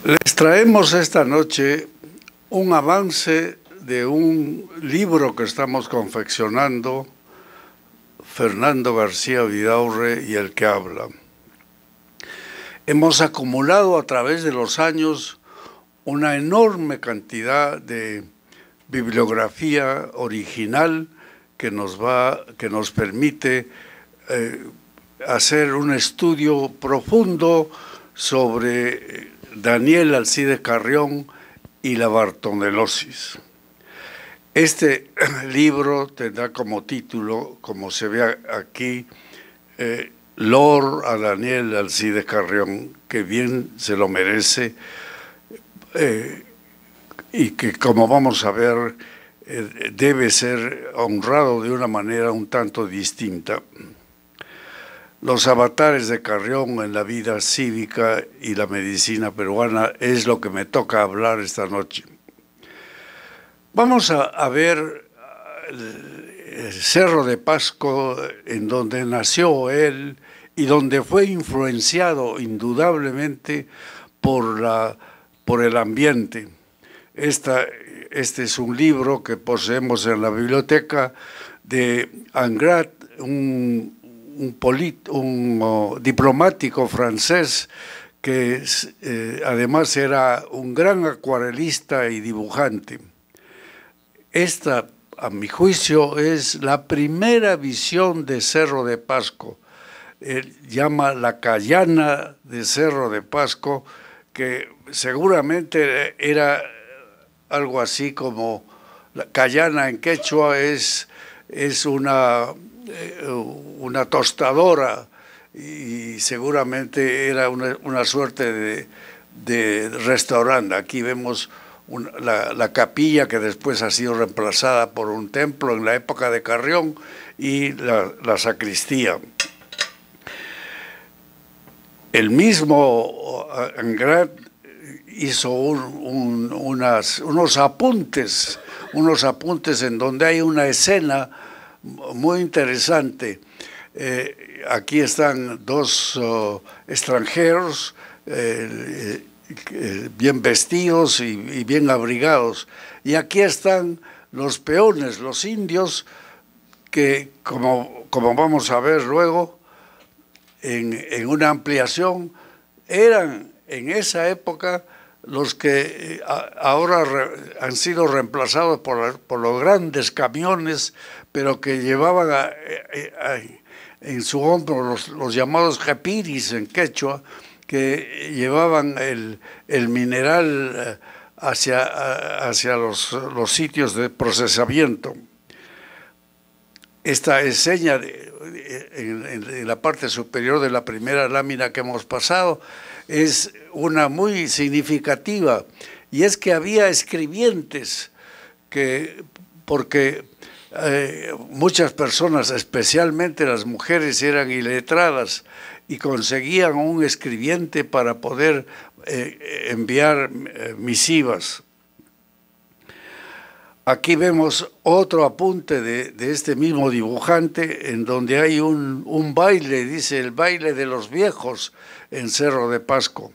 Les traemos esta noche un avance de un libro que estamos confeccionando, Fernando García Vidaurre y el que habla. Hemos acumulado a través de los años una enorme cantidad de bibliografía original que nos permite hacer un estudio profundo sobre Daniel Alcides Carrión y la bartonelosis. Este libro tendrá como título, como se ve aquí, Lord a Daniel Alcides Carrión, que bien se lo merece, y que, como vamos a ver, debe ser honrado de una manera un tanto distinta. Los avatares de Carrión en la vida cívica y la medicina peruana es lo que me toca hablar esta noche. Vamos a ver el Cerro de Pasco, en donde nació él y donde fue influenciado indudablemente por el ambiente. Este es un libro que poseemos en la biblioteca de Ingrat, un diplomático francés que además era un gran acuarelista y dibujante. Esta, a mi juicio, es la primera visión de Cerro de Pasco. Él llama la Cayana de Cerro de Pasco, que seguramente era algo así como la Cayana en quechua es una tostadora, y seguramente era una suerte de restaurante. Aquí vemos la capilla, que después ha sido reemplazada por un templo en la época de Carrión, y la sacristía. El mismo Ingrat hizo unos apuntes en donde hay una escena muy interesante. Aquí están dos extranjeros bien vestidos y bien abrigados, y aquí están los peones, los indios, que como vamos a ver luego en una ampliación, eran en esa época los que ahora han sido reemplazados por los grandes camiones, pero que llevaban en su hombro los llamados japiris en quechua, que llevaban el mineral hacia los sitios de procesamiento. Esta escena en la parte superior de la primera lámina que hemos pasado es una muy significativa, y es que había escribientes porque muchas personas, especialmente las mujeres, eran iletradas y conseguían un escribiente para poder enviar misivas. Aquí vemos otro apunte de este mismo dibujante, en donde hay un baile, dice el baile de los viejos en Cerro de Pasco.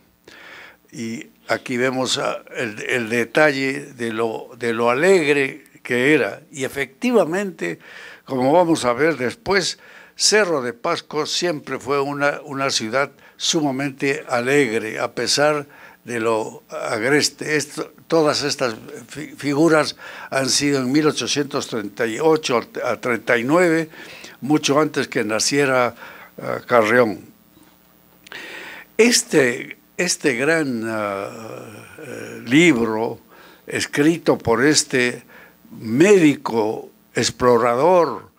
Y aquí vemos el detalle de lo alegre que era. Y efectivamente, como vamos a ver después, Cerro de Pasco siempre fue una ciudad sumamente alegre, a pesar de lo agreste. Todas estas figuras han sido en 1838 a 39, mucho antes que naciera Carrión. Este gran libro, escrito por este médico, explorador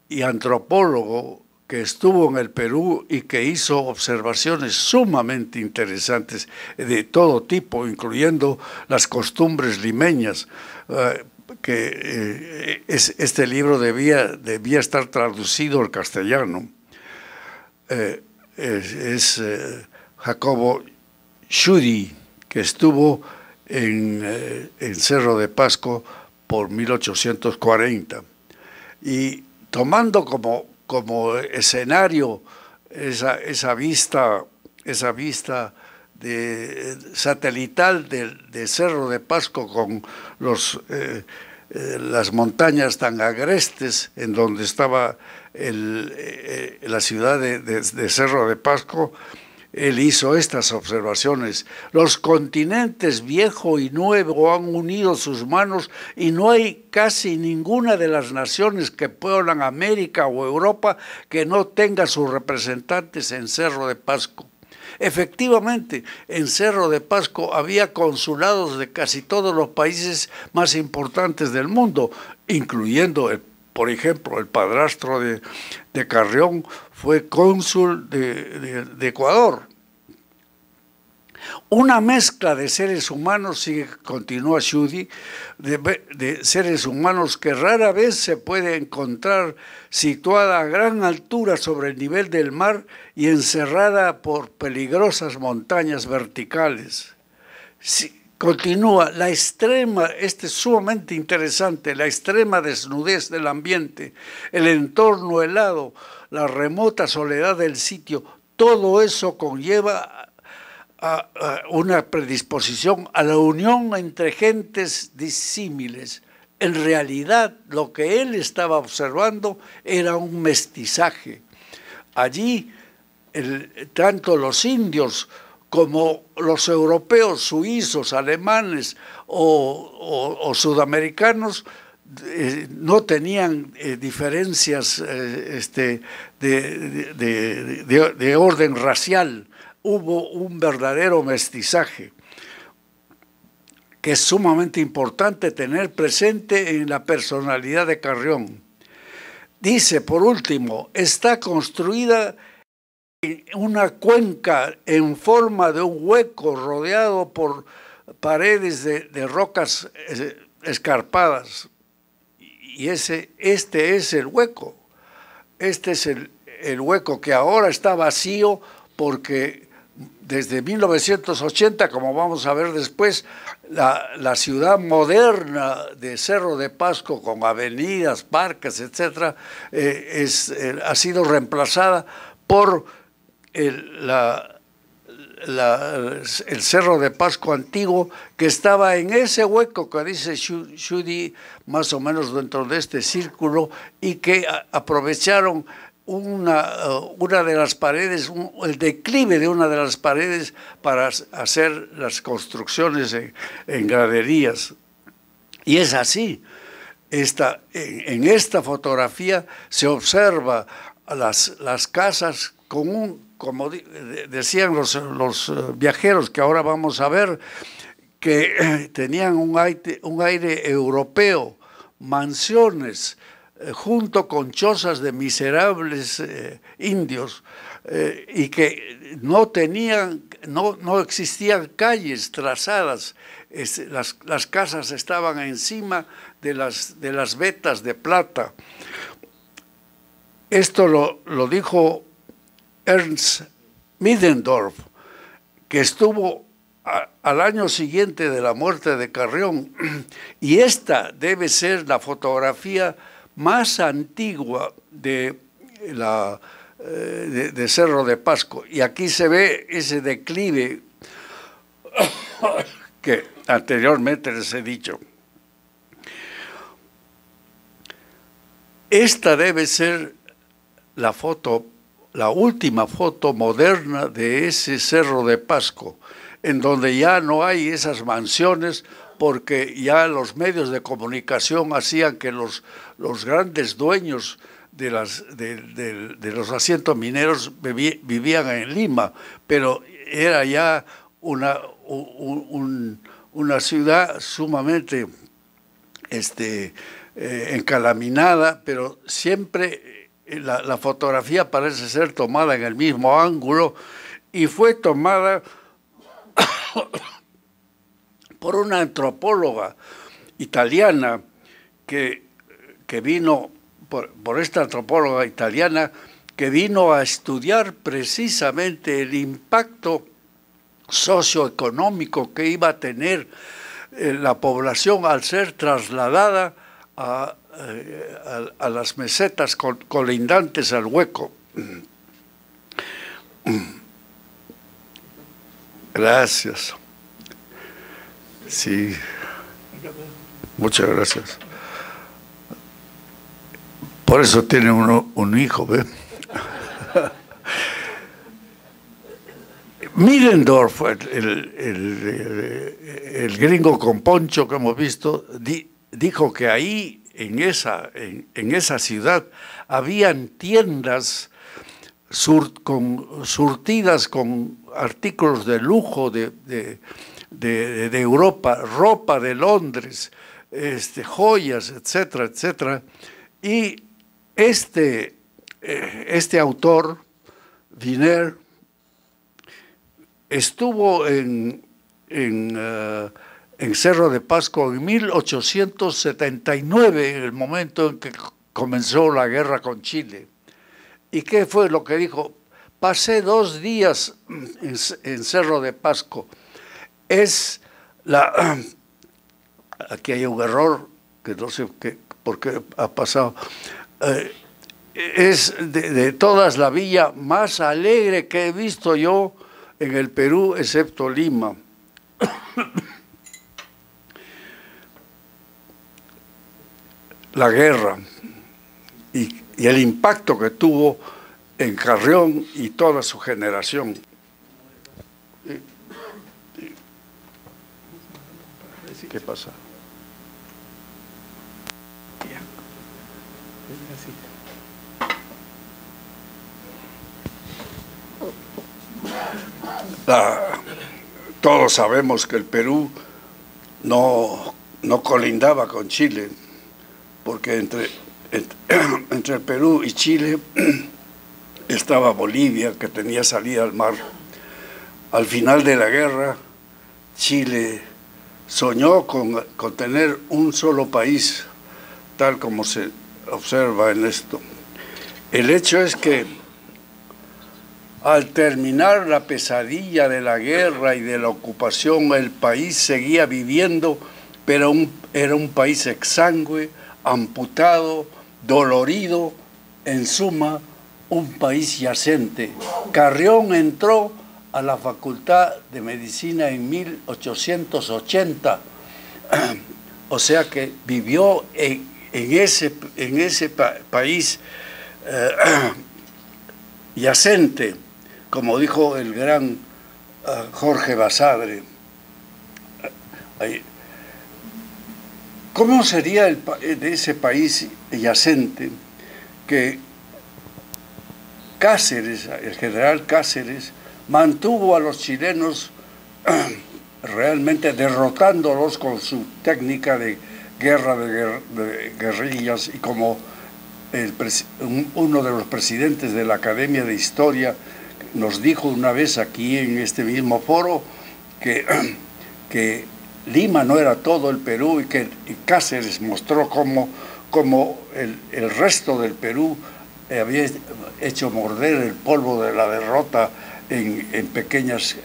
y antropólogo que estuvo en el Perú y que hizo observaciones sumamente interesantes de todo tipo, incluyendo las costumbres limeñas, este libro debía estar traducido al castellano. Es Jacobo Schudi, que estuvo en Cerro de Pasco por 1840. Y tomando como escenario esa vista satelital de Cerro de Pasco con las montañas tan agrestes en donde estaba la ciudad de Cerro de Pasco, él hizo estas observaciones. Los continentes viejo y nuevo han unido sus manos y no hay casi ninguna de las naciones que pueblan América o Europa que no tenga sus representantes en Cerro de Pasco. Efectivamente, en Cerro de Pasco había consulados de casi todos los países más importantes del mundo, incluyendo, por ejemplo, el padrastro de Carrión fue cónsul de Ecuador. Una mezcla de seres humanos, continúa Schudy, de seres humanos que rara vez se puede encontrar situada a gran altura sobre el nivel del mar y encerrada por peligrosas montañas verticales. Continúa, este es sumamente interesante, la extrema desnudez del ambiente, el entorno helado, la remota soledad del sitio, todo eso conlleva a una predisposición a la unión entre gentes disímiles. En realidad, lo que él estaba observando era un mestizaje. Allí, tanto los indios como los europeos, suizos, alemanes o sudamericanos, no tenían diferencias de orden racial. Hubo un verdadero mestizaje que es sumamente importante tener presente en la personalidad de Carrión. Dice, por último, está construida en una cuenca en forma de un hueco rodeado por paredes de rocas escarpadas. Y este es el hueco. Este es el hueco que ahora está vacío porque desde 1980, como vamos a ver después, la ciudad moderna de Cerro de Pasco, con avenidas, parques, etcétera, ha sido reemplazada por el Cerro de Pasco antiguo, que estaba en ese hueco que dice Schudy, más o menos dentro de este círculo, y que aprovecharon una de las paredes, el declive de una de las paredes para hacer las construcciones en graderías. Y es así. En esta fotografía se observa las casas con como decían los viajeros que ahora vamos a ver, que tenían un aire europeo, mansiones, junto con chozas de miserables indios, y que no existían calles trazadas. Las casas estaban encima de las vetas de plata. Esto lo dijo Ernst Middendorf, que estuvo al año siguiente de la muerte de Carrión, y esta debe ser la fotografía más antigua de Cerro de Pasco. Y aquí se ve ese declive que anteriormente les he dicho. Esta debe ser la última foto moderna de ese Cerro de Pasco, en donde ya no hay esas mansiones, porque ya los medios de comunicación hacían que los grandes dueños de los asientos mineros vivían en Lima, pero era ya una ciudad sumamente encalaminada, pero siempre la fotografía parece ser tomada en el mismo ángulo, y fue tomada por una antropóloga italiana que vino, por esta antropóloga italiana, que vino a estudiar precisamente el impacto socioeconómico que iba a tener la población al ser trasladada a las mesetas colindantes al hueco. Gracias. Sí, muchas gracias. Por eso tiene uno un hijo, ¿ve? Middendorf, el gringo con poncho que hemos visto, dijo que ahí, en esa ciudad, habían tiendas surtidas con artículos de lujo de Europa, ropa de Londres, joyas, etcétera, etcétera. Y este autor, Wiener, estuvo en Cerro de Pasco en 1879, en el momento en que comenzó la guerra con Chile. ¿Y qué fue lo que dijo? Pasé 2 días en Cerro de Pasco. Aquí hay un error, que no sé por qué ha pasado. Es de todas la villa más alegre que he visto yo en el Perú, excepto Lima. La guerra y el impacto que tuvo en Carrión y toda su generación. ¿Qué pasa? Todos sabemos que el Perú no colindaba con Chile, porque entre el Perú y Chile estaba Bolivia, que tenía salida al mar. Al final de la guerra, Chile soñó con tener un solo país, tal como se observa en esto. El hecho es que al terminar la pesadilla de la guerra y de la ocupación, el país seguía viviendo, pero era un país exangüe, amputado, dolorido, en suma, un país yacente. Carrión entró a la Facultad de Medicina en 1880, o sea que vivió en ese país yacente, como dijo el gran Jorge Basadre. ¿Cómo sería de ese país yacente que Cáceres, el general Cáceres, mantuvo a los chilenos realmente derrotándolos con su técnica de guerra de guerrillas, y como uno de los presidentes de la Academia de Historia nos dijo una vez aquí en este mismo foro que Lima no era todo el Perú, y Cáceres mostró cómo el resto del Perú había hecho morder el polvo de la derrota en pequeñas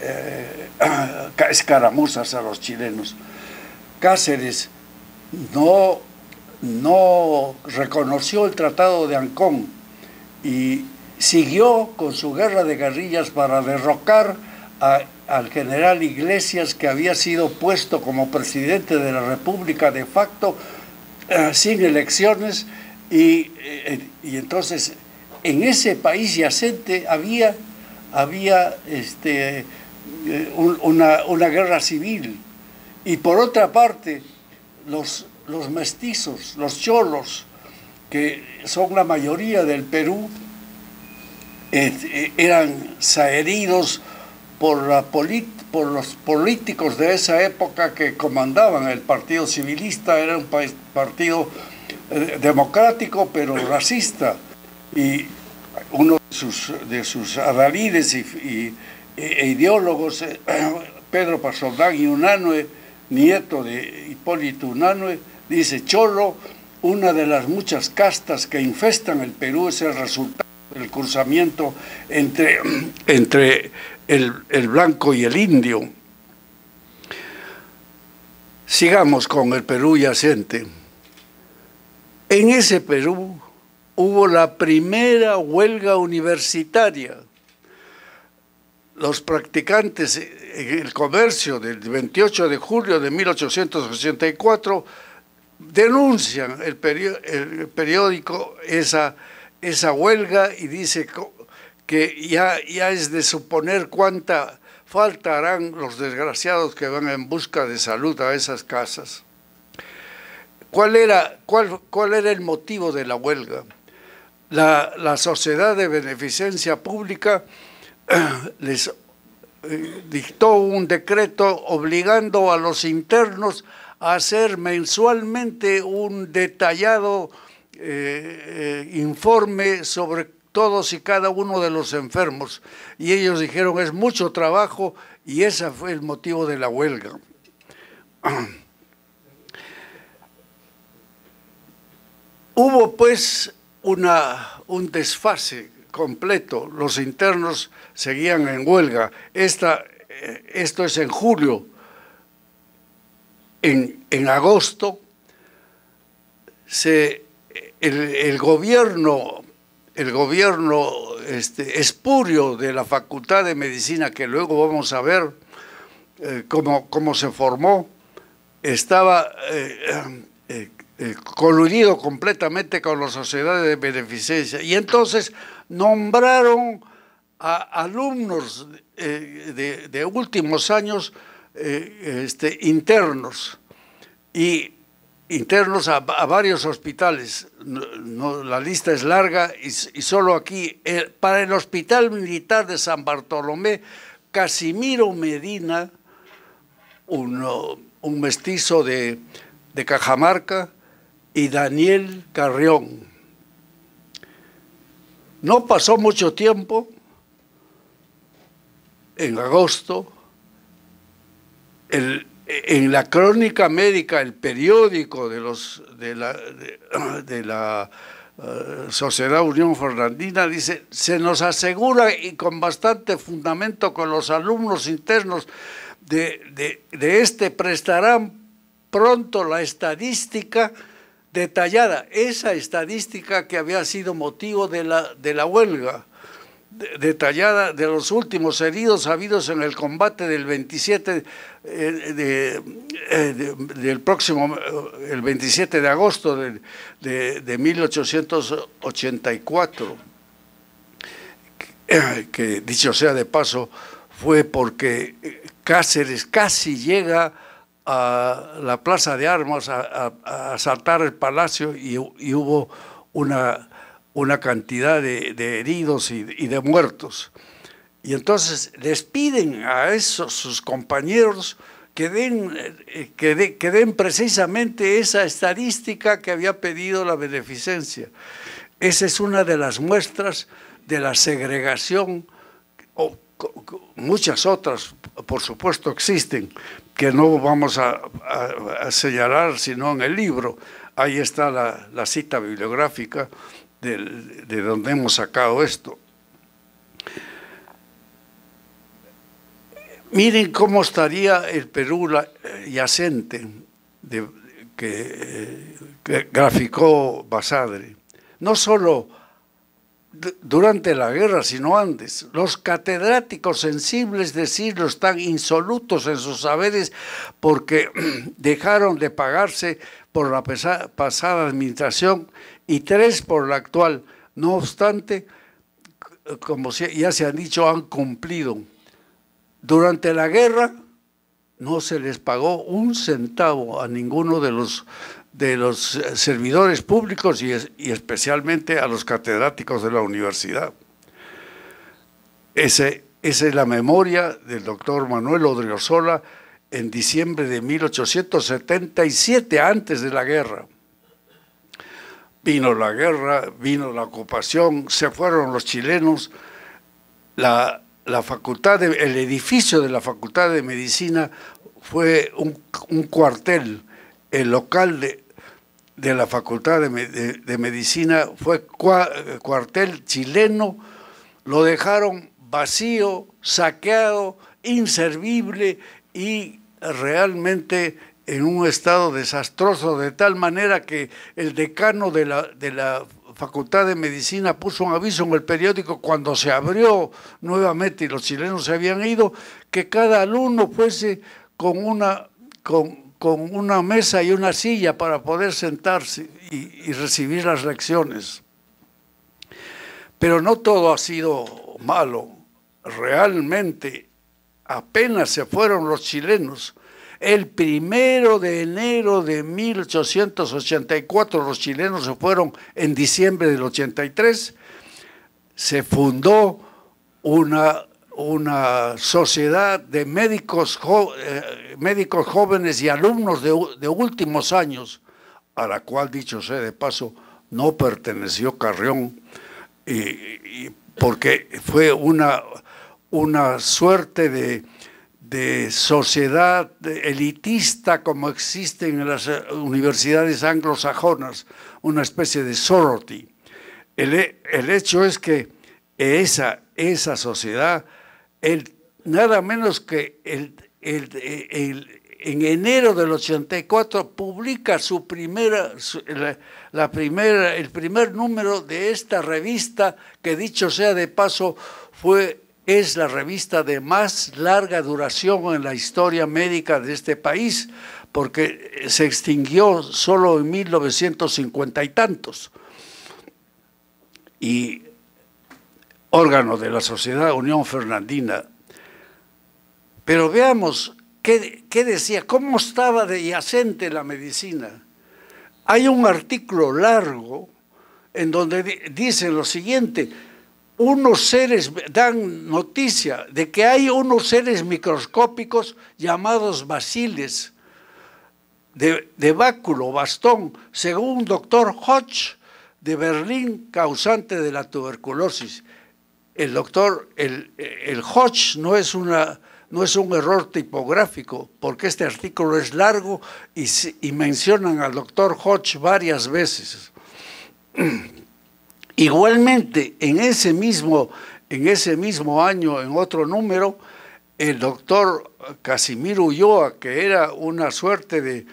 escaramuzas a los chilenos. Cáceres no reconoció el Tratado de Ancón y siguió con su guerra de guerrillas para derrocar al general Iglesias, que había sido puesto como presidente de la República de facto, sin elecciones, y entonces en ese país yacente había una guerra civil. Y por otra parte, los mestizos, los cholos, que son la mayoría del Perú, eran saheridos por los políticos de esa época que comandaban el Partido Civilista. Era un partido democrático pero racista, y uno de sus adalides e ideólogos, Pedro Pasoldán y Unanue, nieto de Hipólito Unanue, dice: cholo, una de las muchas castas que infestan el Perú, es el resultado del cruzamiento entre el blanco y el indio. Sigamos con el Perú yacente. En ese Perú hubo la primera huelga universitaria. los practicantes en el comercio del 28 de julio de 1884 denuncian el periódico esa huelga y dice que ya es de suponer cuánta falta harán los desgraciados que van en busca de salud a esas casas. ¿Cuál era el motivo de la huelga? La Sociedad de Beneficencia Pública les dictó un decreto obligando a los internos a hacer mensualmente un detallado informe sobre todos y cada uno de los enfermos. Y ellos dijeron, es mucho trabajo, y ese fue el motivo de la huelga. Hubo pues un desfase completo, los internos seguían en huelga. Esto es en julio. En agosto, el gobierno espurio de la Facultad de Medicina, que luego vamos a ver cómo se formó, estaba coludido completamente con la Sociedad de Beneficencia, y entonces nombraron a alumnos de últimos años internos, y internos a varios hospitales. La lista es larga, y solo aquí, para el Hospital Militar de San Bartolomé, Casimiro Medina, un mestizo de Cajamarca, y Daniel Carrión. No pasó mucho tiempo, en agosto, en la crónica médica, el periódico de la Sociedad Unión Fernandina, dice: se nos asegura, y con bastante fundamento, con los alumnos internos de prestarán pronto la estadística detallada, esa estadística que había sido motivo de la huelga, detallada, de los últimos heridos habidos en el combate del 27 del próximo, el 27 de agosto de 1884, que dicho sea de paso, fue porque Cáceres casi llega a la Plaza de Armas a asaltar el palacio, y hubo una cantidad de heridos y de muertos. Y entonces les piden a esos sus compañeros que den precisamente esa estadística que había pedido la beneficencia. Esa es una de las muestras de la segregación. Muchas otras, por supuesto, existen, que no vamos a señalar sino en el libro. Ahí está la cita bibliográfica de donde hemos sacado esto. Miren cómo estaría el Perú yacente que graficó Basadre. No solo durante la guerra, sino antes. Los catedráticos sensibles de siglo están insolutos en sus saberes porque dejaron de pagarse por la pasada administración y 3 por la actual. No obstante, como ya se han dicho, han cumplido. Durante la guerra no se les pagó un centavo a ninguno de los servidores públicos y especialmente a los catedráticos de la universidad. Esa es la memoria del doctor Manuel Odriozola en diciembre de 1877, antes de la guerra. Vino la guerra, vino la ocupación, se fueron los chilenos. El edificio de la Facultad de Medicina fue un cuartel. El local de la Facultad de Medicina fue cuartel chileno. Lo dejaron vacío, saqueado, inservible y realmente en un estado desastroso, de tal manera que el decano de la Facultad de Medicina puso un aviso en el periódico cuando se abrió nuevamente y los chilenos se habían ido, que cada alumno fuese con una mesa y una silla para poder sentarse y recibir las lecciones. Pero no todo ha sido malo. Realmente, apenas se fueron los chilenos. El 1 de enero de 1884, los chilenos se fueron en diciembre del 83, se fundó una sociedad de médicos jóvenes y alumnos de últimos años, a la cual, dicho sea de paso, no perteneció Carrión, porque fue una suerte de sociedad elitista como existen en las universidades anglosajonas, una especie de sorority. El hecho es que esa sociedad, nada menos que en enero del 84 publica el primer número de esta revista, que dicho sea de paso es la revista de más larga duración en la historia médica de este país, porque se extinguió solo en 1950 y tantos. Y órgano de la Sociedad Unión Fernandina. Pero veamos qué decía, cómo estaba de yacente la medicina. Hay un artículo largo en donde dice lo siguiente: unos seres, dan noticia de que hay unos seres microscópicos llamados baciles, de báculo, bastón, según un doctor Hodge de Berlín, causante de la tuberculosis. El Hodge no es un error tipográfico, porque este artículo es largo y mencionan al doctor Hodge varias veces. Igualmente, en ese mismo año, en otro número, el doctor Casimiro Ulloa, que era una suerte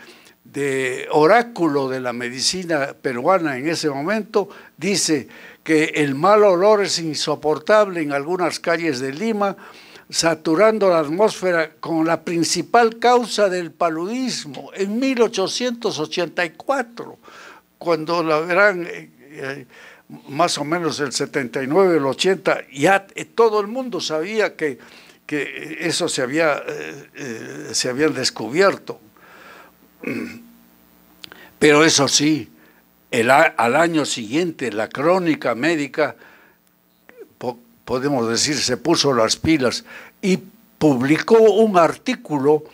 de oráculo de la medicina peruana en ese momento, dice que el mal olor es insoportable en algunas calles de Lima, saturando la atmósfera con la principal causa del paludismo, en 1884, cuando la verán, más o menos el 79, el 80, ya todo el mundo sabía que eso se habían descubierto. Pero eso sí, al año siguiente la crónica médica, podemos decir, se puso las pilas y publicó un artículo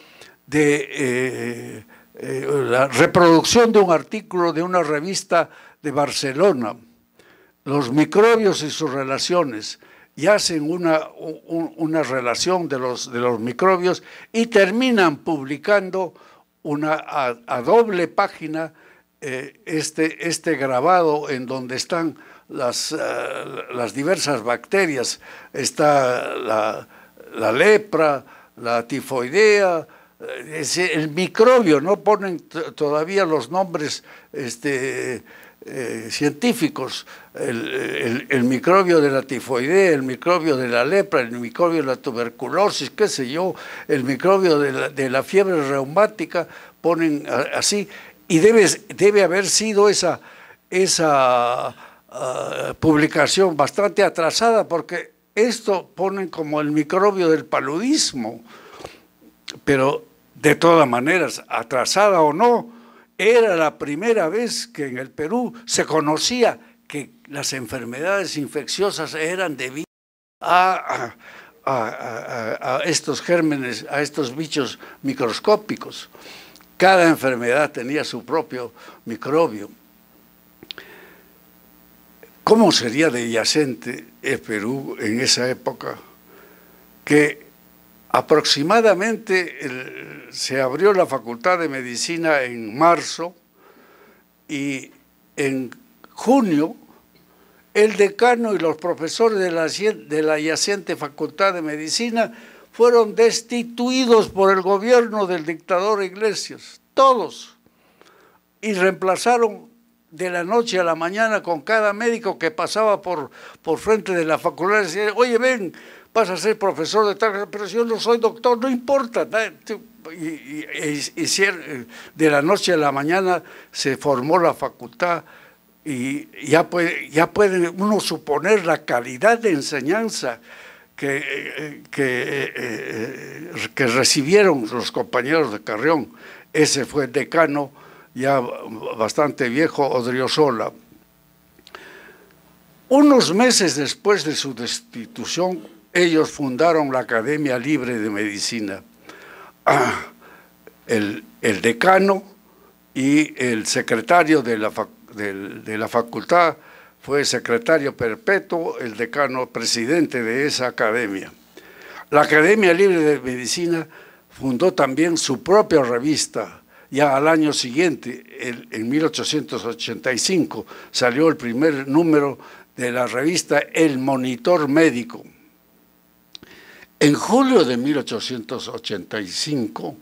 la reproducción de un artículo de una revista de Barcelona, los microbios y sus relaciones, y hacen una relación de los microbios y terminan publicando a doble página este grabado en donde están las diversas bacterias. Está la lepra, la tifoidea, el microbio, no ponen todavía los nombres científicos, el microbio de la tifoidea, el microbio de la lepra, el microbio de la tuberculosis, qué sé yo, el microbio de la fiebre reumática, ponen así, y debe haber sido esa publicación bastante atrasada, porque esto ponen como el microbio del paludismo, pero de todas maneras, atrasada o no, era la primera vez que en el Perú se conocía que las enfermedades infecciosas eran debidas a estos gérmenes, a estos bichos microscópicos. Cada enfermedad tenía su propio microbio. ¿Cómo sería de yacente el Perú en esa época? Que aproximadamente se abrió la Facultad de Medicina en marzo y en junio el decano y los profesores de la yacente Facultad de Medicina fueron destituidos por el gobierno del dictador Iglesias, todos, y reemplazaron de la noche a la mañana con cada médico que pasaba por frente de la facultad. Decía, oye, ven, vas a ser profesor de tal, pero yo no soy doctor, no importa. De la noche a la mañana se formó la facultad y ya puede uno suponer la calidad de enseñanza que recibieron los compañeros de Carrión. Ese fue el decano, ya bastante viejo, Odriozola. Unos meses después de su destitución, ellos fundaron la Academia Libre de Medicina. El decano y el secretario de la facultad fue secretario perpetuo, el decano presidente de esa academia. La Academia Libre de Medicina fundó también su propia revista. Ya al año siguiente, en 1885, salió el primer número de la revista El Monitor Médico. En julio de 1885,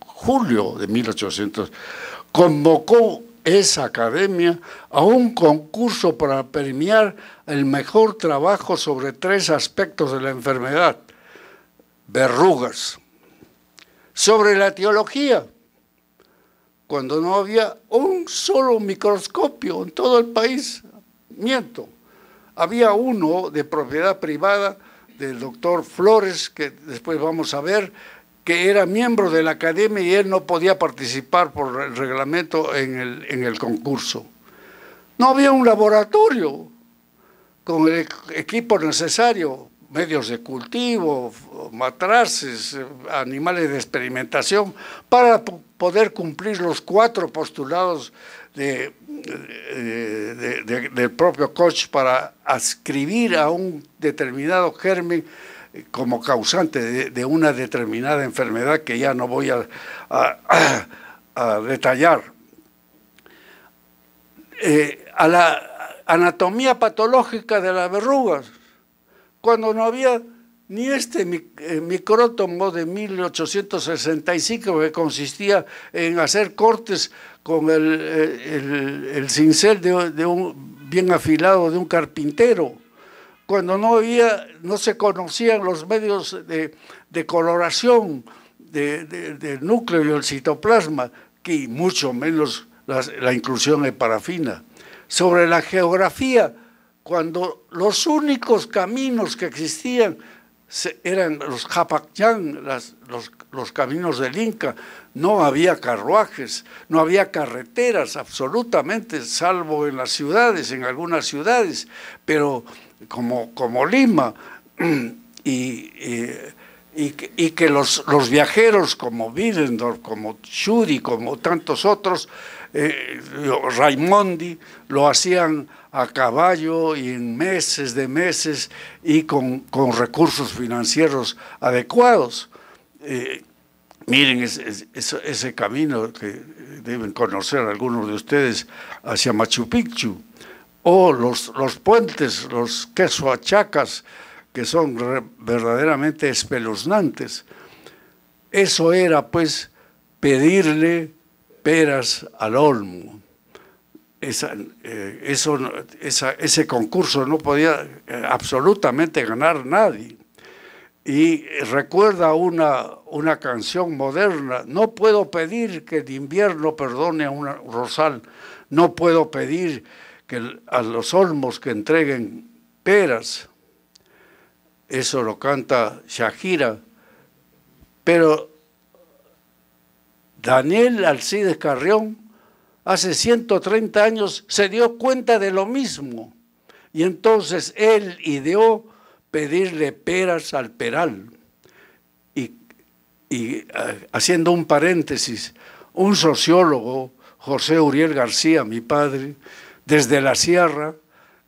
convocó esa academia a un concurso para premiar el mejor trabajo sobre 3 aspectos de la enfermedad: verrugas, sobre la etiología, cuando no había un solo microscopio en todo el país. Miento, había uno de propiedad privada del doctor Flores, que después vamos a ver, que era miembro de la academia y él no podía participar por el reglamento en el concurso. No había un laboratorio con el equipo necesario, medios de cultivo, matraces, animales de experimentación, para poder cumplir los 4 postulados del propio Koch para adscribir a un determinado germen como causante de una determinada enfermedad que ya no voy a detallar. A la anatomía patológica de las verrugas, cuando no había ni este micrótomo de 1865 que consistía en hacer cortes con el cincel de un bien afilado de un carpintero, cuando no se conocían los medios de coloración del núcleo y el citoplasma, y mucho menos la inclusión de parafina. Sobre la geografía, cuando los únicos caminos que existían eran los Japacchán, los caminos del Inca, no había carruajes, no había carreteras absolutamente, salvo en las ciudades, en algunas ciudades, pero como Lima, y que los viajeros como Willendorf, como Tschudi, como tantos otros, Raimondi, lo hacían a caballo y en meses y con recursos financieros adecuados. Miren ese camino que deben conocer algunos de ustedes hacia Machu Picchu, o los puentes, los quesoachacas, que son verdaderamente espeluznantes. Eso era pues pedirle peras al olmo. Ese concurso no podía absolutamente ganar nadie. Y recuerda una canción moderna: no puedo pedir que el invierno perdone a un rosal, no puedo pedir a los olmos que entreguen peras. Eso lo canta Shakira. Pero Daniel Alcides Carrión hace 130 años se dio cuenta de lo mismo, y entonces él ideó pedirle peras al peral. Y haciendo un paréntesis, un sociólogo, José Uriel García, mi padre, desde la sierra,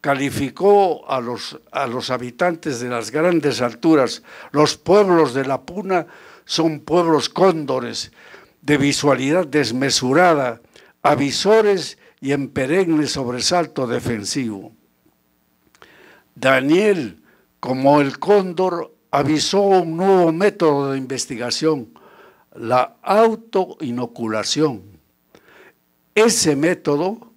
calificó a los habitantes de las grandes alturas: los pueblos de la Puna son pueblos cóndores, de visualidad desmesurada, avisores y en perenne sobresalto defensivo. Daniel, como el cóndor, avisó un nuevo método de investigación: la autoinoculación. Ese método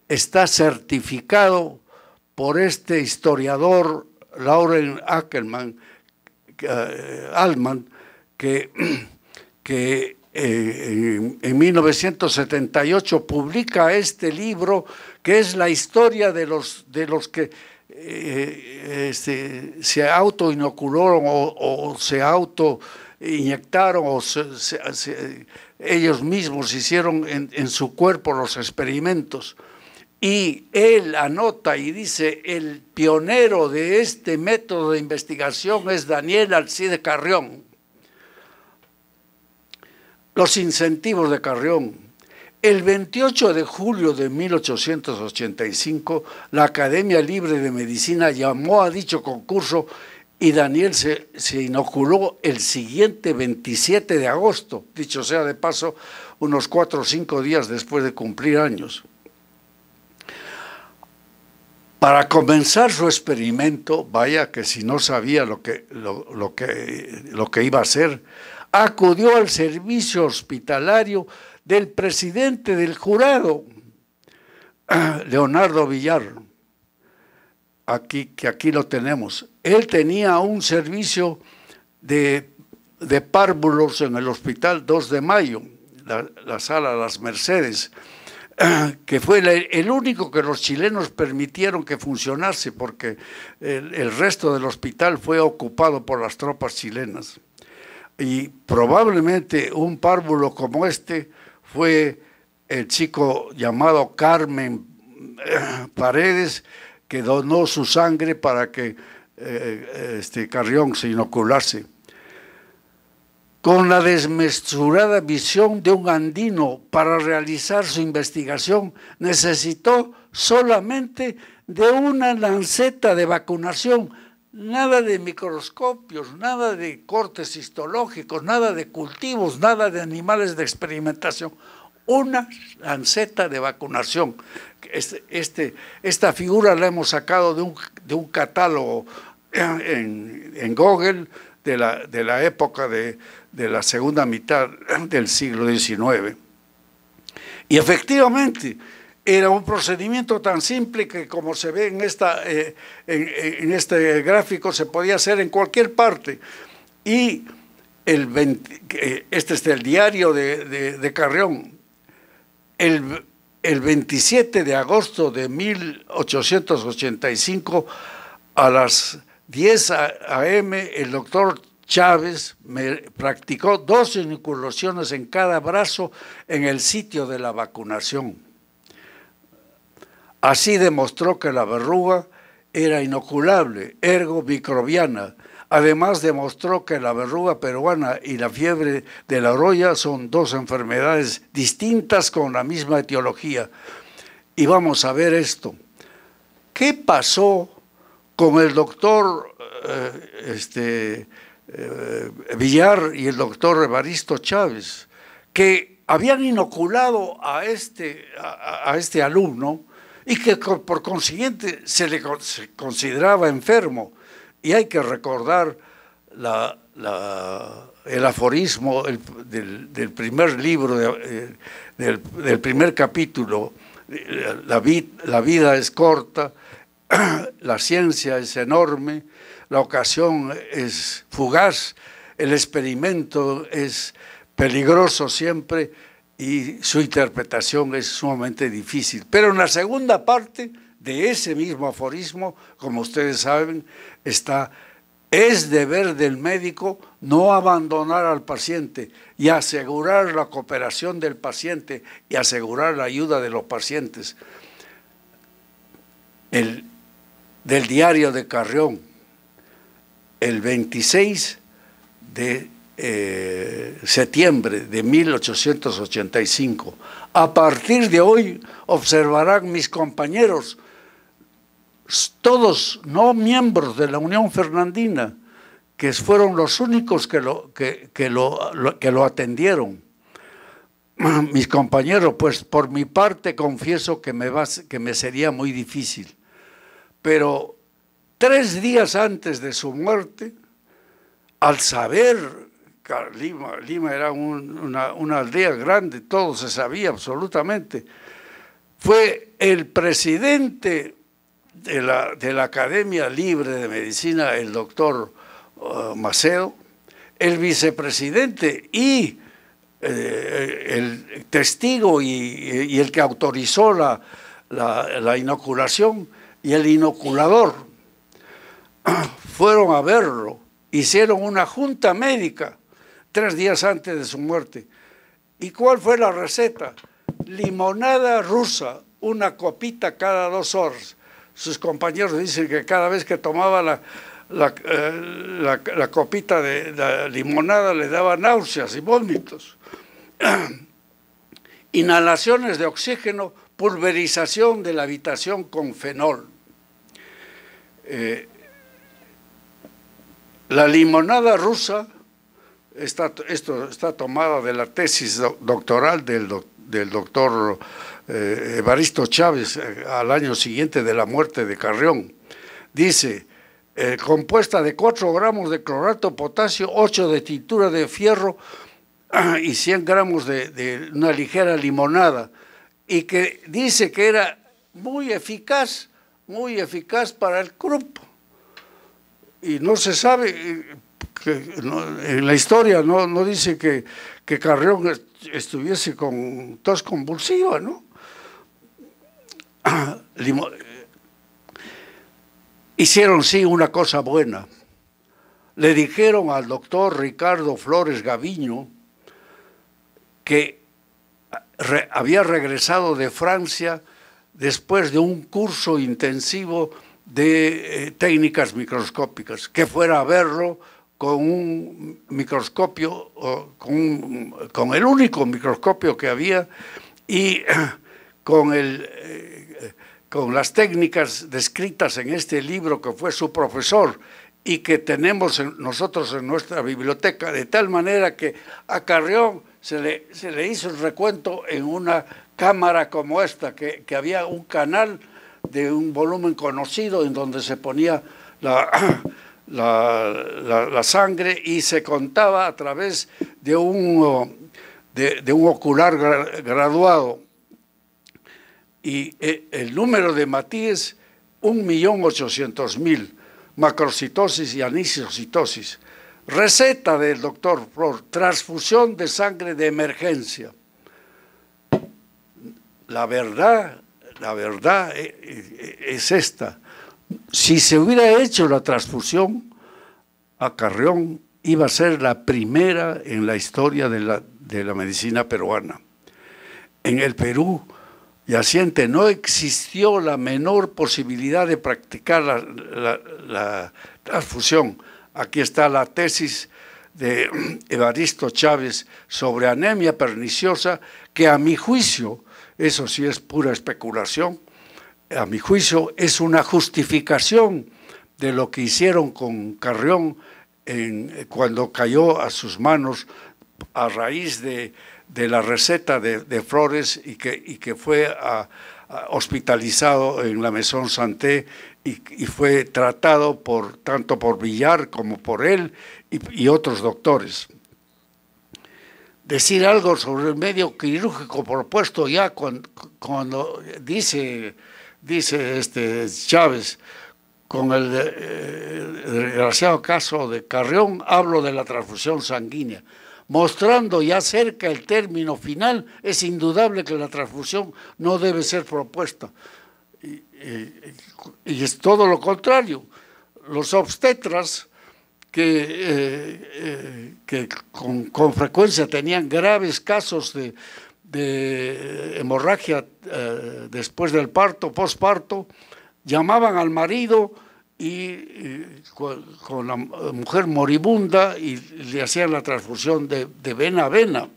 está certificado por este historiador Lauren Altman, que en 1978 publica este libro, que es la historia de los que se autoinocularon o se autoinyectaron o ellos mismos hicieron en su cuerpo los experimentos. Y él anota y dice: el pionero de este método de investigación es Daniel Alcide Carrión. Los incentivos de Carrión. El 28 de julio de 1885, la Academia Libre de Medicina llamó a dicho concurso y Daniel se inoculó el siguiente 27 de agosto, dicho sea de paso, unos 4 o 5 días después de cumplir años. Para comenzar su experimento, vaya que si no sabía lo que iba a hacer, acudió al servicio hospitalario del presidente del jurado, Leonardo Villar, aquí lo tenemos. Él tenía un servicio de párvulos en el Hospital 2 de Mayo, la sala Las Mercedes, que fue el único que los chilenos permitieron que funcionase, porque el resto del hospital fue ocupado por las tropas chilenas. Y probablemente un párvulo como este fue el chico llamado Carmen Paredes, que donó su sangre para que Carrión se inoculase. Con la desmesurada visión de un andino para realizar su investigación, necesitó solamente de una lanceta de vacunación, nada de microscopios, nada de cortes histológicos, nada de cultivos, nada de animales de experimentación, una lanceta de vacunación. Esta figura la hemos sacado de un catálogo en Google de la época de la segunda mitad del siglo XIX. Y efectivamente, era un procedimiento tan simple que, como se ve en este gráfico, se podía hacer en cualquier parte. Y este es el diario de Carrión. El 27 de agosto de 1885, a las 10 a.m., el doctor Chávez me practicó 2 inoculaciones en cada brazo en el sitio de la vacunación. Así demostró que la verruga era inoculable, ergo microbiana. Además demostró que la verruga peruana y la fiebre de la oroya son 2 enfermedades distintas con la misma etiología. Y vamos a ver esto. ¿Qué pasó con el doctor Villar y el doctor Evaristo Chávez, que habían inoculado a este alumno y que por consiguiente se le consideraba enfermo? Y hay que recordar el aforismo del primer libro, del primer capítulo: la vida es corta, la ciencia es enorme, la ocasión es fugaz, el experimento es peligroso siempre y su interpretación es sumamente difícil. Pero en la segunda parte de ese mismo aforismo, como ustedes saben, es deber del médico no abandonar al paciente y asegurar la cooperación del paciente y asegurar la ayuda de los pacientes. Del diario de Carrión, el 26 de septiembre de 1885. A partir de hoy, observarán mis compañeros, todos no miembros de la Unión Fernandina, que fueron los únicos que lo atendieron. Mis compañeros, pues por mi parte confieso que me sería muy difícil. Pero 3 días antes de su muerte, al saber que Lima era una aldea grande, todo se sabía absolutamente, fue el presidente de la Academia Libre de Medicina, el doctor Macedo, el vicepresidente y el testigo y el que autorizó la inoculación y el inoculador fueron a verlo, hicieron una junta médica 3 días antes de su muerte. ¿Y cuál fue la receta? Limonada rusa, una copita cada 2 horas. Sus compañeros dicen que cada vez que tomaba la copita de la limonada le daba náuseas y vómitos. Inhalaciones de oxígeno, pulverización de la habitación con fenol. La limonada rusa, esto está tomada de la tesis doctoral del doctor Evaristo Chávez al año siguiente de la muerte de Carrión. Dice, compuesta de 4 gramos de clorato de potasio, 8 de tintura de fierro y 100 gramos de una ligera limonada, y que dice que era muy eficaz para el croup. Y no se sabe, en la historia no dice que Carrión estuviese con tos convulsiva, ¿no? Hicieron sí una cosa buena. Le dijeron al doctor Ricardo Flores Gaviño, que había regresado de Francia después de un curso intensivo de técnicas microscópicas, que fuera a verlo con un microscopio, con el único microscopio que había, y con las técnicas descritas en este libro que fue su profesor y que tenemos nosotros en nuestra biblioteca, de tal manera que a Carrión se le hizo el recuento en una cámara como esta, que había un canal de un volumen conocido en donde se ponía la sangre y se contaba a través de un ocular graduado. Y el número de Matías, 1.800.000, macrocitosis y anisocitosis. Receta del doctor Flor, transfusión de sangre de emergencia. La verdad es esta. Si se hubiera hecho la transfusión, a Carrión iba a ser la primera en la historia de la medicina peruana. En el Perú yaciente no existió la menor posibilidad de practicar la transfusión. Aquí está la tesis de Evaristo Chávez sobre anemia perniciosa, que a mi juicio, eso sí es pura especulación, a mi juicio es una justificación de lo que hicieron con Carrión cuando cayó a sus manos a raíz de la receta de Flores y que fue hospitalizado en la Maison Santé y fue tratado tanto por Villar como por él y otros doctores. Decir algo sobre el medio quirúrgico propuesto ya cuando dice Chávez, con el desgraciado caso de Carrión, hablo de la transfusión sanguínea. Mostrando ya cerca el término final, es indudable que la transfusión no debe ser propuesta. Y es todo lo contrario. Los obstetras que con frecuencia tenían graves casos de hemorragia después del parto, posparto, llamaban al marido y con la mujer moribunda y le hacían la transfusión de vena a vena.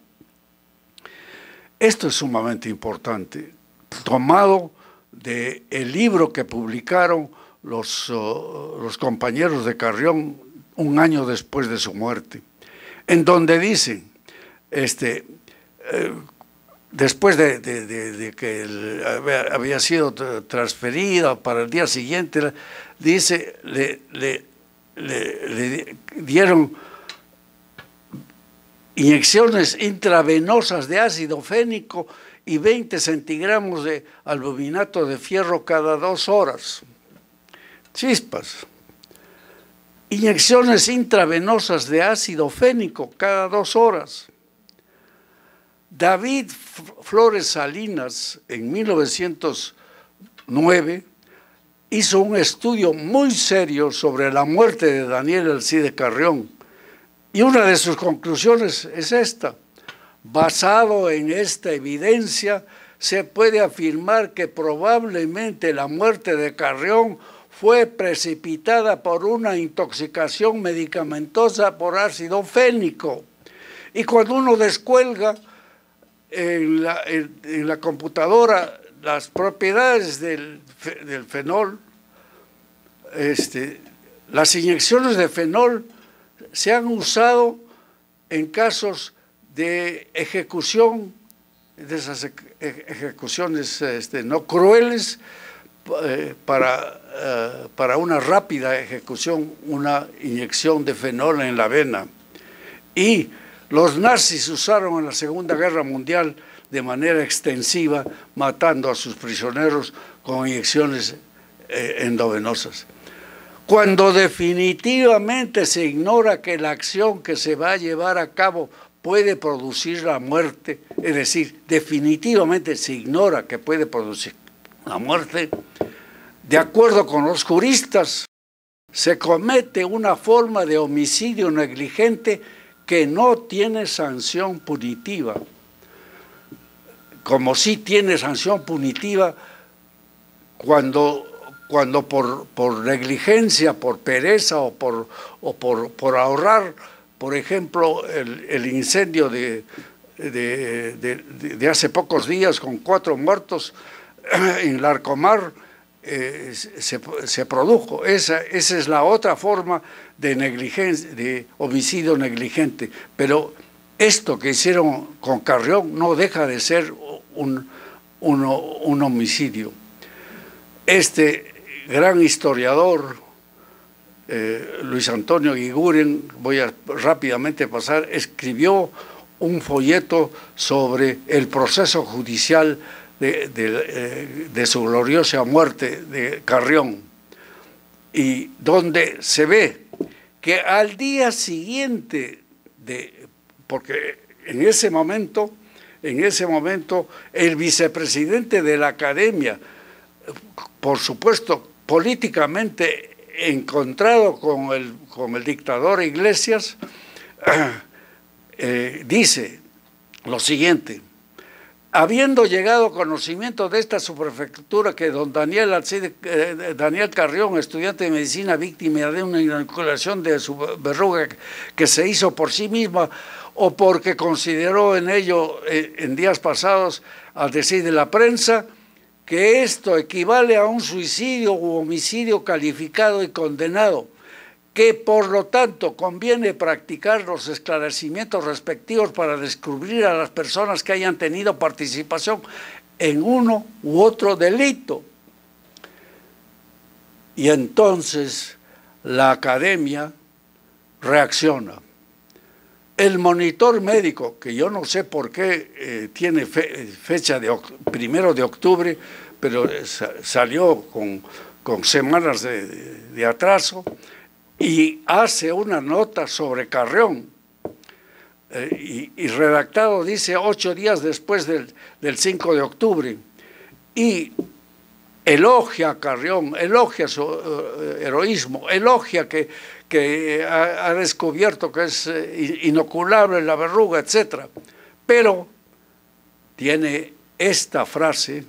Esto es sumamente importante, tomado del libro que publicaron los compañeros de Carrión un año después de su muerte, en donde dicen, después de que había sido transferida para el día siguiente, dice, le dieron inyecciones intravenosas de ácido fénico y 20 centigramos de aluminato de fierro cada 2 horas. Chispas. Inyecciones intravenosas de ácido fénico cada 2 horas. David Flores Salinas, en 1909, hizo un estudio muy serio sobre la muerte de Daniel Alcide Carrión. Y una de sus conclusiones es esta. Basado en esta evidencia, se puede afirmar que probablemente la muerte de Carrión fue precipitada por una intoxicación medicamentosa por ácido fénico. Y cuando uno descuelga en la computadora las propiedades del fenol, las inyecciones de fenol se han usado en casos de ejecución, de esas ejecuciones no crueles, para una rápida ejecución, una inyección de fenol en la vena. Y los nazis usaron en la Segunda Guerra Mundial de manera extensiva, matando a sus prisioneros con inyecciones endovenosas. Cuando definitivamente se ignora que la acción que se va a llevar a cabo puede producir la muerte, es decir, definitivamente se ignora que puede producir la muerte, de acuerdo con los juristas, se comete una forma de homicidio negligente que no tiene sanción punitiva. Como sí tiene sanción punitiva cuando por negligencia, por pereza o por ahorrar, por ejemplo, el incendio de hace pocos días con 4 muertos en Larcomar, se produjo. Esa es la otra forma de negligencia, de homicidio negligente. Pero esto que hicieron con Carrión no deja de ser un homicidio. Este gran historiador, Luis Antonio Guiguren, voy a rápidamente pasar, escribió un folleto sobre el proceso judicial de su gloriosa muerte de Carrión, y donde se ve que al día siguiente, porque en ese momento el vicepresidente de la Academia, por supuesto políticamente encontrado con el dictador Iglesias, dice lo siguiente: habiendo llegado a conocimiento de esta subprefectura que don Daniel Carrión, estudiante de medicina, víctima de una inoculación de su verruga que se hizo por sí misma o porque consideró en ello en días pasados, al decir de la prensa, que esto equivale a un suicidio u homicidio calificado y condenado, que por lo tanto conviene practicar los esclarecimientos respectivos para descubrir a las personas que hayan tenido participación en uno u otro delito. Y entonces la Academia reacciona. El monitor médico, que yo no sé por qué tiene fecha de 1 de octubre, pero salió con semanas de atraso, y hace una nota sobre Carrión, y redactado dice 8 días después del 5 de octubre, y elogia a Carrión, elogia su heroísmo, elogia que ha descubierto que es inoculable la verruga, etc. Pero tiene esta frase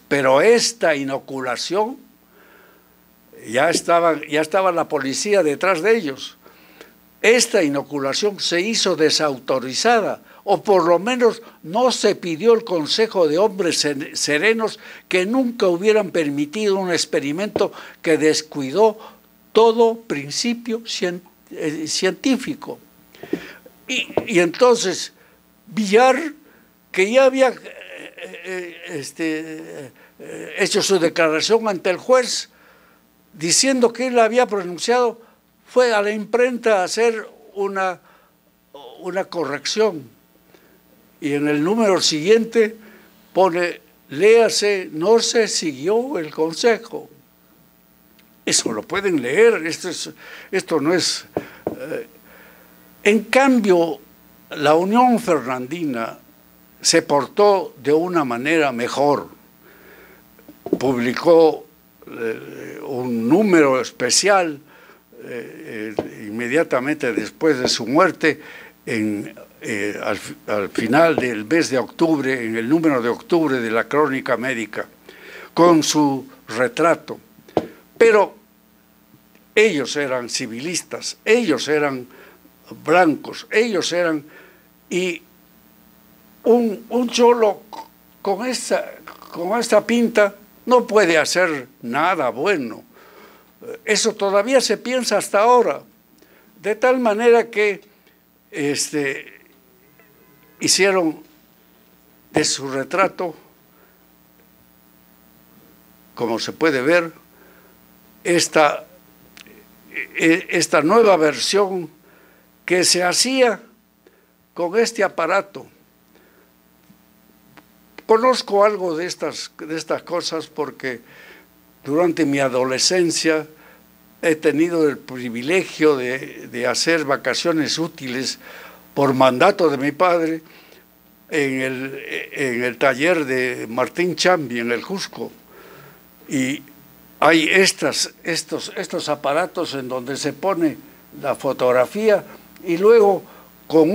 pero esta inoculación, ya estaba la policía detrás de ellos. Esta inoculación se hizo desautorizada, o por lo menos no se pidió el consejo de hombres serenos que nunca hubieran permitido un experimento que descuidó todo principio científico. Y entonces Villar, que ya había hecho su declaración ante el juez, diciendo que él la había pronunciado, fue a la imprenta a hacer una corrección. y en el número siguiente pone, léase, no se siguió el consejo. Eso lo pueden leer, esto no es... En cambio, la Unión Fernandina se portó de una manera mejor. Publicó un número especial inmediatamente después de su muerte, al final del mes de octubre, en el número de octubre de la Crónica Médica, con su retrato. Pero ellos eran civilistas, ellos eran blancos, ellos eran... Y un cholo con esta pinta no puede hacer nada bueno. Eso todavía se piensa hasta ahora. De tal manera que hicieron de su retrato, como se puede ver, esta nueva versión que se hacía con este aparato. Conozco algo de estas cosas porque durante mi adolescencia he tenido el privilegio de hacer vacaciones útiles por mandato de mi padre en el taller de Martín Chambi en el Cusco. Y hay estos aparatos en donde se pone la fotografía y luego con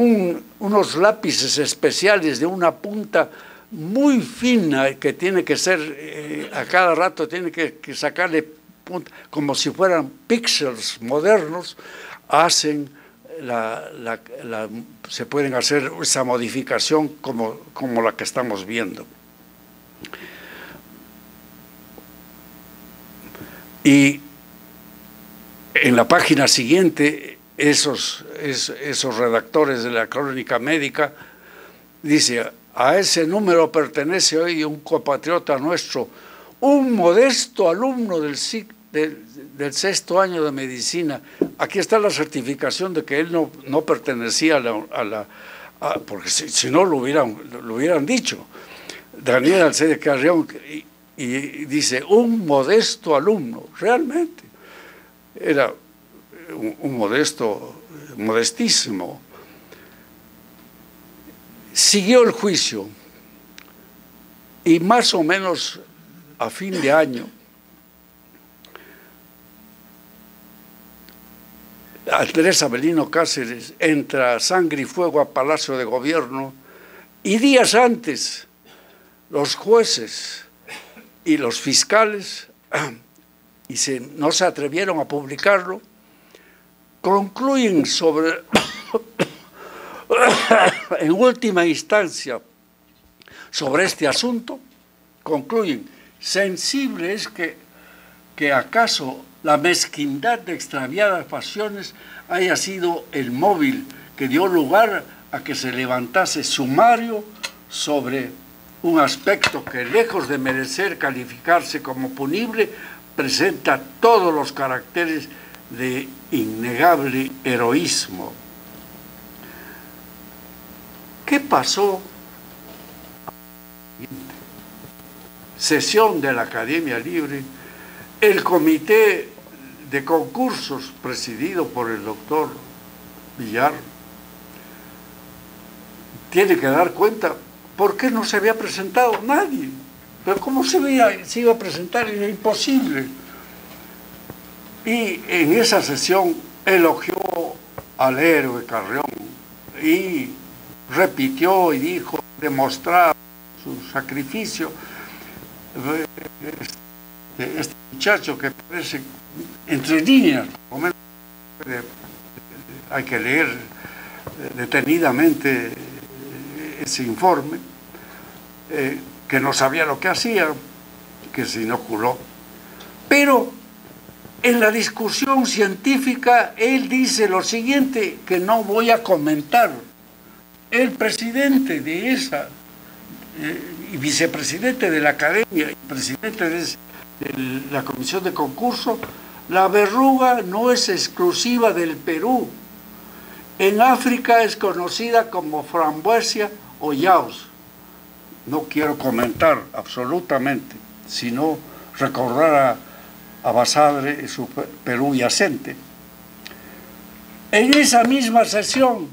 unos lápices especiales de una punta muy fina que tiene que ser, a cada rato tiene que sacarle punta, como si fueran píxeles modernos, hacen se pueden hacer esa modificación como la que estamos viendo. Y en la página siguiente, esos redactores de la Crónica Médica, dice, a ese número pertenece hoy un compatriota nuestro, un modesto alumno del sexto año de medicina. Aquí está la certificación de que él no pertenecía porque si no lo hubieran dicho. Daniel Alcide Carrión, y dice, un modesto alumno, realmente. Era un modestísimo. Siguió el juicio y más o menos a fin de año, Andrés Avelino Cáceres entra a sangre y fuego a Palacio de Gobierno y días antes los jueces y los fiscales, no se atrevieron a publicarlo, concluyen en última instancia sobre este asunto, concluyen, sensible es que acaso la mezquindad de extraviadas pasiones haya sido el móvil que dio lugar a que se levantase sumario sobre un aspecto que, lejos de merecer calificarse como punible, presenta todos los caracteres de innegable heroísmo. ¿Qué pasó? Sesión de la Academia Libre, el comité de concursos presidido por el doctor Villar tiene que dar cuenta por qué no se había presentado nadie. Pero ¿cómo se iba a presentar? Era imposible. Y en esa sesión elogió al héroe Carrión y repitió y dijo, demostraba su sacrificio. Este muchacho que parece entre líneas, por lo menos hay que leer detenidamente ese informe, que no sabía lo que hacía, que se inoculó. Pero en la discusión científica él dice lo siguiente que no voy a comentar. El presidente de esa y vicepresidente de la Academia y presidente de la Comisión de Concurso, la verruga no es exclusiva del Perú. En África es conocida como frambuesa hollados. No quiero comentar absolutamente, sino recordar a Basadre y su Perú yacente. En esa misma sesión,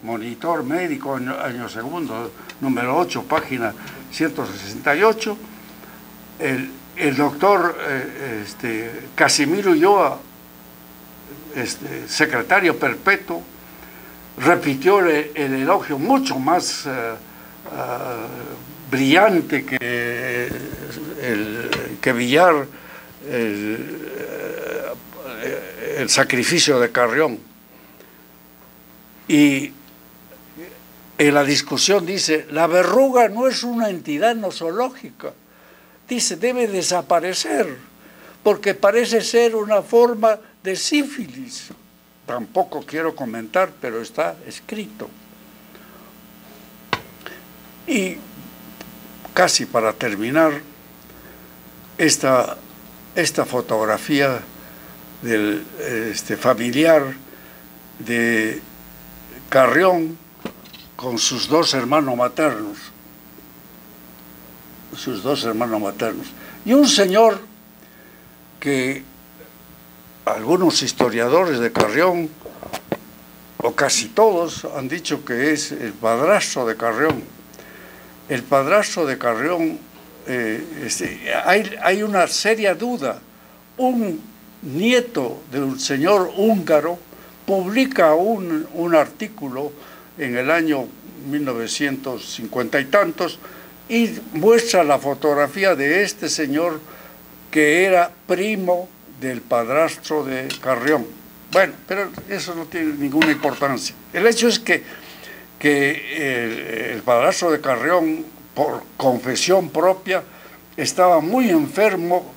Monitor Médico, año segundo, número 8, página 168, el doctor Casimiro Ulloa, secretario perpetuo, repitió el elogio mucho más brillante que Villar, el sacrificio de Carrión. Y en la discusión dice, la verruga no es una entidad nosológica, dice, debe desaparecer, porque parece ser una forma de sífilis. Tampoco quiero comentar, pero está escrito. Y casi para terminar, esta fotografía del familiar de Carrión con sus dos hermanos maternos. Y un señor que algunos historiadores de Carrión, o casi todos, han dicho que es el padrastro de Carrión. El padrastro de Carrión, hay una seria duda. Un nieto de un señor húngaro publica un artículo en el año 1950 y tantos y muestra la fotografía de este señor que era primo del padrastro de Carrión. Bueno, pero eso no tiene ninguna importancia. El hecho es que el padrastro de Carrión, por confesión propia, estaba muy enfermo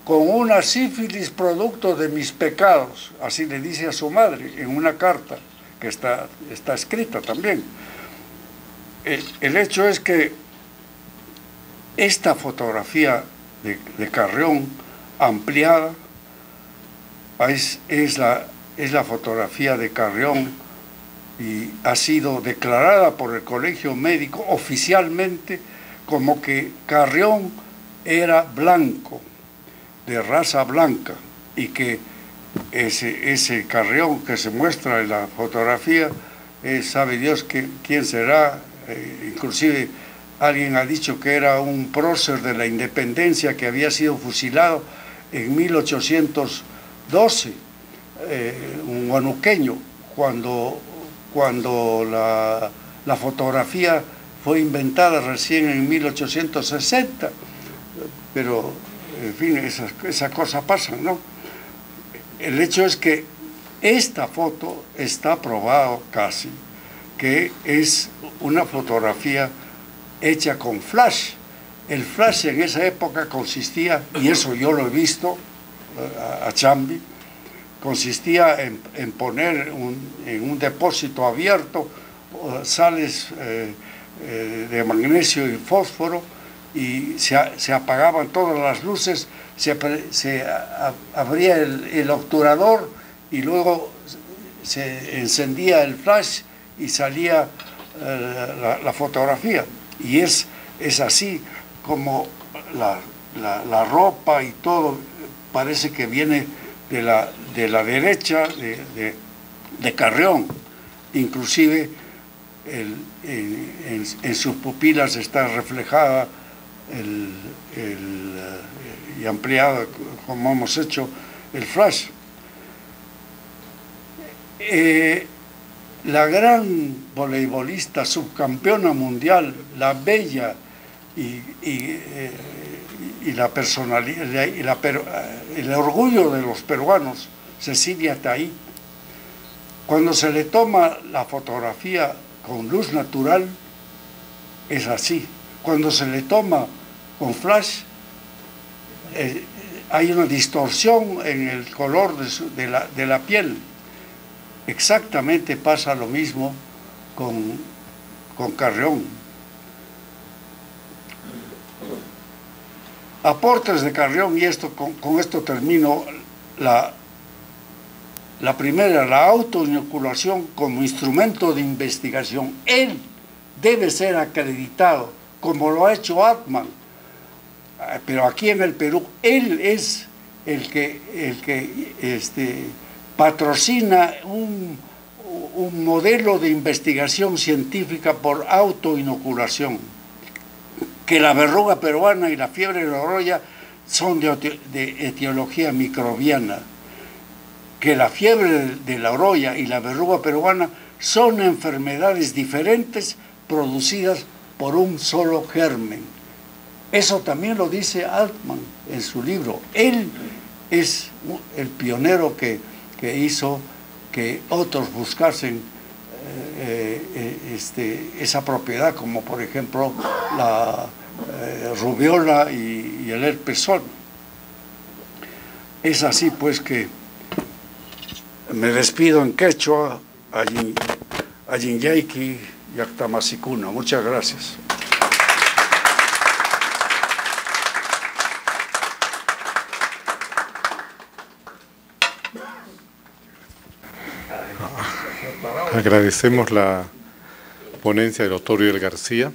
con una sífilis producto de mis pecados, así le dice a su madre en una carta que está escrita también. El hecho es que esta fotografía de Carrión ampliada es la fotografía de Carrión y ha sido declarada por el Colegio Médico oficialmente como que Carrión era blanco, de raza blanca, y que ese Carrión que se muestra en la fotografía, sabe Dios quién será. Inclusive alguien ha dicho que era un prócer de la independencia que había sido fusilado en 1812, un huanuqueño, cuando la fotografía fue inventada recién en 1860, pero en fin, esas cosas pasan, ¿no? El hecho es que esta foto está probado casi que es una fotografía hecha con flash. El flash en esa época consistía, y eso yo lo he visto a Chambi, consistía en poner en un depósito abierto sales de magnesio y fósforo, y se apagaban todas las luces, se abría el obturador y luego se encendía el flash y salía la fotografía. Y es así como la ropa y todo parece que viene de la derecha de Carrión. Inclusive en sus pupilas está reflejada y ampliada, como hemos hecho, el flash. La gran voleibolista subcampeona mundial, la bella y la personalidad y el orgullo de los peruanos, Cecilia Taí, cuando se le toma la fotografía con luz natural, es así. Cuando se le toma con flash, hay una distorsión en el color de la piel. Exactamente pasa lo mismo con Carrión. Aportes de Carrión, y con esto termino. La primera, la autoinoculación como instrumento de investigación. Él debe ser acreditado, como lo ha hecho Altman. Pero aquí en el Perú, él es el que patrocina un modelo de investigación científica por autoinoculación, que la verruga peruana y la fiebre de la oroya son de etiología microbiana, que la fiebre de la oroya y la verruga peruana son enfermedades diferentes producidas por un solo germen. Eso también lo dice Altman en su libro. Él es el pionero que hizo que otros buscasen esa propiedad, como por ejemplo la rubiola y el herpes zóster. Es así pues que me despido en quechua, Ayinyaiki Yactamasikuna. Muchas gracias. Agradecemos la ponencia del doctor Uriel García.